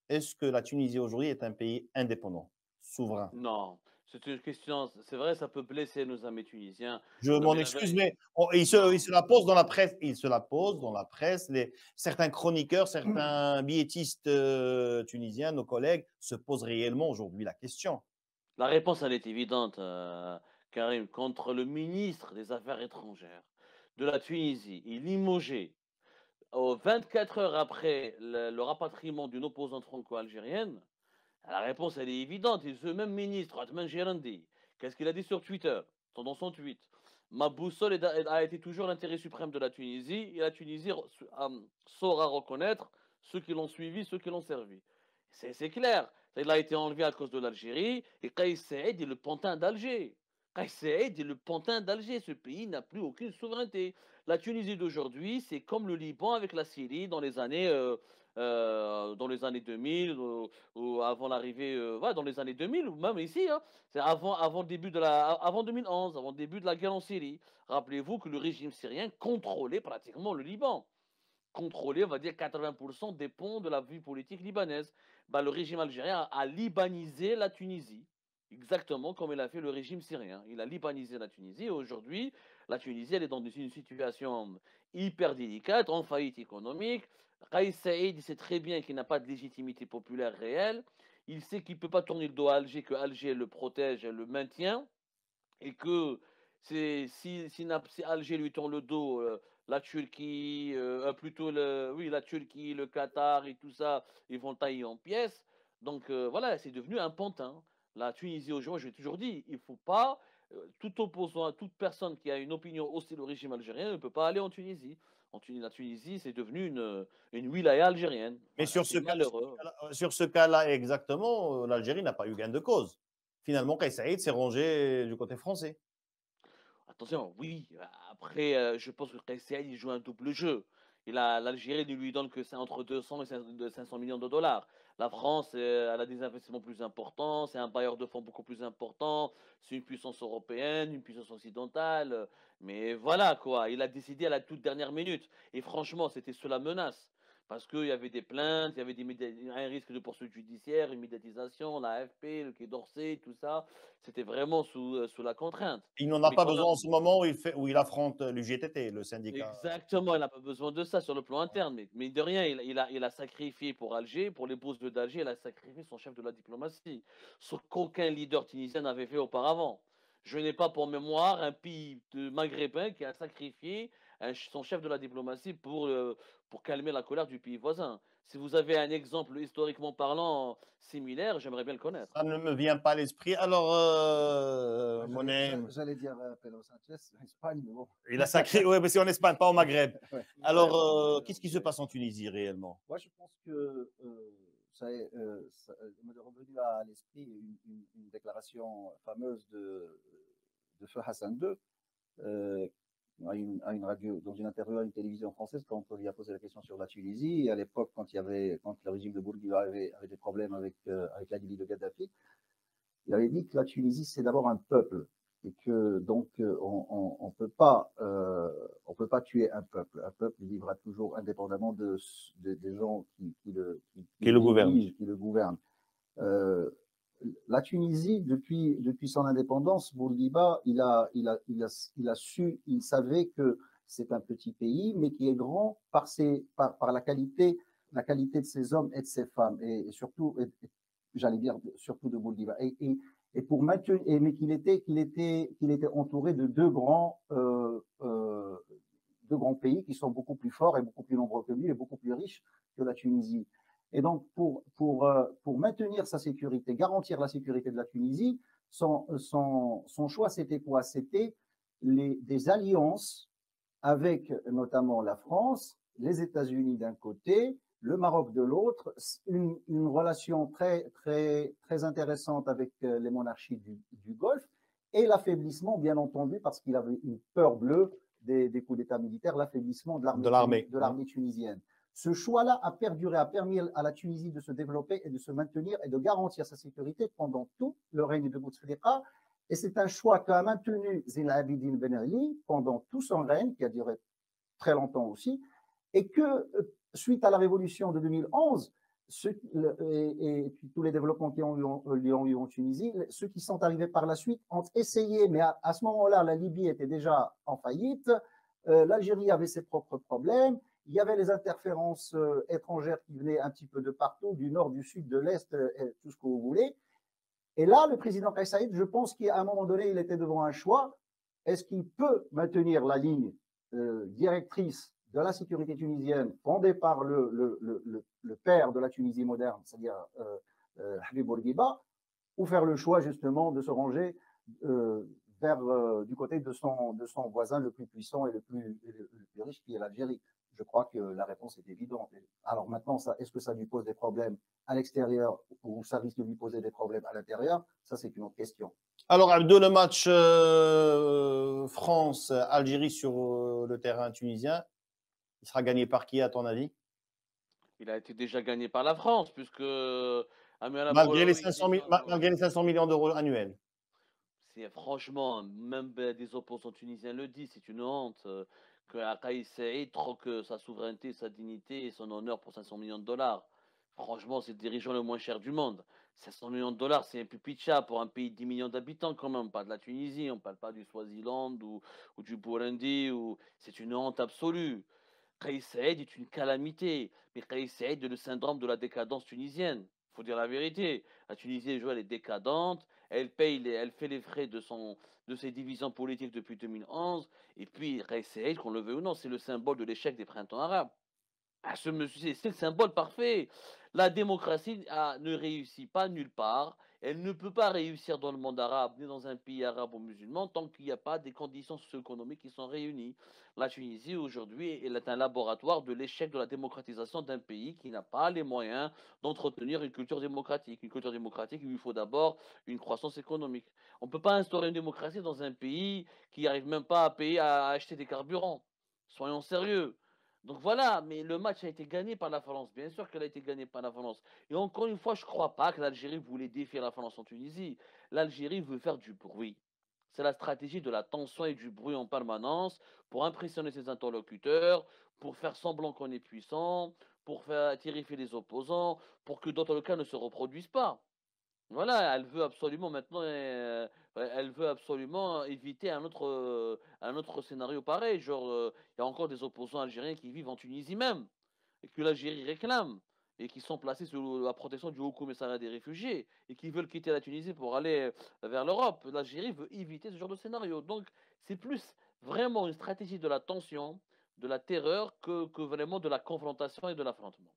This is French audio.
est-ce que la Tunisie aujourd'hui est un pays indépendant, souverain? Non, c'est une question, c'est vrai, ça peut blesser nos amis tunisiens. Je Non, m'en mais la excuse, vérité, mais il non, se la pose dans la presse, il se la pose dans la presse. Certains chroniqueurs, certains billettistes tunisiens, nos collègues, se posent réellement aujourd'hui la question. la réponse, elle est évidente, Karim. Contre le ministre des Affaires étrangères de la Tunisie, il limogé 24 heures après le rapatriement d'une opposante franco-algérienne. La réponse, elle est évidente. Et ce même ministre, Atman Gerandi, qu'est-ce qu'il a dit sur Twitter, dans son tweet? Ma boussole a été toujours l'intérêt suprême de la Tunisie et la Tunisie saura reconnaître ceux qui l'ont suivi, ceux qui l'ont servi. C'est clair. Il a été enlevé à cause de l'Algérie et Kais Saïd est le pantin d'Alger. Kais Saïd est le pantin d'Alger. Ce pays n'a plus aucune souveraineté. La Tunisie d'aujourd'hui, c'est comme le Liban avec la Syrie dans les années 2000 ou avant l'arrivée, ouais, dans les années 2000 ou même ici, hein. C'est avant le début avant 2011, avant le début de la guerre en Syrie. Rappelez-vous que le régime syrien contrôlait pratiquement le Liban. Contrôlait, on va dire, 80% des ponts de la vie politique libanaise. Bah, le régime algérien a libanisé la Tunisie. Exactement comme il a fait le régime syrien. Il a libanisé la Tunisie. Et aujourd'hui, la Tunisie, elle est dans une situation hyper délicate, en faillite économique. Kais Saïd, il sait très bien qu'il n'a pas de légitimité populaire réelle. Il sait qu'il ne peut pas tourner le dos à Alger, que Alger le protège et le maintient. Et que si Alger lui tourne le dos, la Turquie, plutôt oui, la Turquie, le Qatar et tout ça, ils vont le tailler en pièces. Donc voilà, c'est devenu un pantin. La Tunisie aujourd'hui, je l'ai toujours dit, il ne faut pas, tout opposant, toute personne qui a une opinion hostile au régime algérien ne peut pas aller en Tunisie. La Tunisie, c'est devenu une wilaya algérienne. Mais Voilà, c'est malheureux. sur ce cas-là exactement, l'Algérie n'a pas eu gain de cause. Finalement, Kais Saïed s'est rangé du côté français. Attention, oui, après, je pense que KCL, il joue un double jeu. L'Algérie ne lui donne que c'est entre 200 et 500 millions de dollars. La France, elle a des investissements plus importants, c'est un bailleur de fonds beaucoup plus important, c'est une puissance européenne, une puissance occidentale. Mais voilà, quoi, il a décidé à la toute dernière minute. Et franchement, c'était sous la menace. Parce qu'il y avait des plaintes, il y avait un risque de poursuite judiciaire, une médiatisation, la AFP, le Quai d'Orsay, tout ça. C'était vraiment sous la contrainte. Il n'en a Mais pas quand besoin en même, ce moment où il affronte l'UGTT, le syndicat. exactement, il n'a pas besoin de ça sur le plan interne. Mais de rien, il a sacrifié pour Alger, pour les bourses d'Alger, il a sacrifié son chef de la diplomatie. Ce qu'aucun leader tunisien n'avait fait auparavant. Je n'ai pas pour mémoire un pays maghrébin qui a sacrifié son chef de la diplomatie pour calmer la colère du pays voisin. Si vous avez un exemple historiquement parlant similaire, j'aimerais bien le connaître. Ça ne me vient pas à l'esprit. Alors, Ouais, Monet, j'allais dire Pedro Sanchez, Espagne, mais bon. il a sacré. Oui, mais c'est en Espagne, pas au Maghreb. Ouais. Alors, qu'est-ce qui se Mais passe en Tunisie réellement? moi, je pense que m'est revenu à l'esprit une déclaration fameuse de Feu Hassan II à une radio, dans une interview à une télévision française, quand on lui a posé la question sur la Tunisie. Et à l'époque, quand le régime de Bourguiba avait des problèmes avec la Libye de Kadhafi, il avait dit que la Tunisie, c'est d'abord un peuple et que donc on peut pas tuer un peuple. Un peuple vivra toujours indépendamment des gens qui Qui le le gouverne? dirigent, qui le gouvernent. Euh, la Tunisie, depuis son indépendance, Bourguiba, il savait que c'est un petit pays, mais qui est grand par la qualité de ses hommes et de ses femmes, et surtout, j'allais dire, surtout de Bourguiba. Et pour maintenir, mais qu'il était entouré de deux grands pays qui sont beaucoup plus forts et beaucoup plus nombreux que lui et beaucoup plus riches que la Tunisie. Et donc, pour maintenir sa sécurité, garantir la sécurité de la Tunisie, son choix, c'était quoi? C'était des alliances avec notamment la France, les États-Unis d'un côté, le Maroc de l'autre, une relation très intéressante avec les monarchies du Golfe et l'affaiblissement, bien entendu, parce qu'il avait une peur bleue des coups d'État militaires, l'affaiblissement De l'armée. de l'armée tunisienne. Ce choix-là a perduré, a permis à la Tunisie de se développer et de se maintenir et de garantir sa sécurité pendant tout le règne de Bouteflika. Et c'est un choix qu'a maintenu Zine Abidine Ben Ali pendant tout son règne, qui a duré très longtemps aussi, et que suite à la révolution de 2011, et puis tous les développements qui ont eu en Tunisie, ceux qui sont arrivés par la suite ont essayé, mais à ce moment-là, la Libye était déjà en faillite, l'Algérie avait ses propres problèmes, il y avait les interférences étrangères qui venaient un petit peu de partout, du nord, du sud, de l'est, tout ce que vous voulez. Et là, le président Kais Saïed, je pense qu'à un moment donné, il était devant un choix. Est-ce qu'il peut maintenir la ligne directrice de la sécurité tunisienne fondée par le père de la Tunisie moderne, c'est-à-dire Habib Bourguiba, ou faire le choix justement de se ranger vers du côté de son voisin le plus puissant et le plus riche, qui est l'Algérie? Je crois que la réponse est évidente. Alors maintenant, est-ce que ça lui pose des problèmes à l'extérieur ou ça risque de lui poser des problèmes à l'intérieur? Ça, c'est une autre question. Alors, Abdo, le match France-Algérie sur le terrain tunisien, il sera gagné par qui, à ton avis? Il a été déjà gagné par la France, puisque Amir Malgré les Laboulaoui 500 millions d'euros annuels. Franchement, même des opposants tunisiens le disent, c'est une honte que Kais Saïed troque sa souveraineté, sa dignité et son honneur pour 500 millions de dollars. Franchement, c'est le dirigeant le moins cher du monde. 500 millions de dollars, c'est un pupitcha pour un pays de 10 millions d'habitants quand même, pas de la Tunisie, on ne parle pas du Swaziland ou du Burundi, c'est une honte absolue. Kais Saïed est une calamité, mais Kais Saïed est le syndrome de la décadence tunisienne. Il faut dire la vérité. La Tunisie, elle est décadente, elle fait les frais de ses divisions politiques depuis 2011. Et puis, Kais Saïed, qu'on le veut ou non, c'est le symbole de l'échec des printemps arabes. Ah, ce monsieur, c'est le symbole parfait. La démocratie ne réussit pas nulle part. Elle ne peut pas réussir dans le monde arabe, ni dans un pays arabo-musulman, tant qu'il n'y a pas des conditions socio-économiques qui sont réunies. La Tunisie, aujourd'hui, elle est un laboratoire de l'échec de la démocratisation d'un pays qui n'a pas les moyens d'entretenir une culture démocratique. Une culture démocratique, il lui faut d'abord une croissance économique. On ne peut pas instaurer une démocratie dans un pays qui n'arrive même pas à payer, à acheter des carburants. Soyons sérieux. Donc voilà, mais le match a été gagné par la France. Bien sûr qu'elle a été gagnée par la France. Et encore une fois, je ne crois pas que l'Algérie voulait défier la France en Tunisie. L'Algérie veut faire du bruit. C'est la stratégie de la tension et du bruit en permanence pour impressionner ses interlocuteurs, pour faire semblant qu'on est puissant, pour faire terrifier les opposants, pour que d'autres cas ne se reproduisent pas. Voilà, elle veut absolument maintenant, elle veut absolument éviter un autre scénario pareil. Genre, il y a encore des opposants algériens qui vivent en Tunisie même, et que l'Algérie réclame, et qui sont placés sous la protection du Haut Commissariat des réfugiés, et qui veulent quitter la Tunisie pour aller vers l'Europe. L'Algérie veut éviter ce genre de scénario. Donc, c'est plus vraiment une stratégie de la tension, de la terreur, que vraiment de la confrontation et de l'affrontement.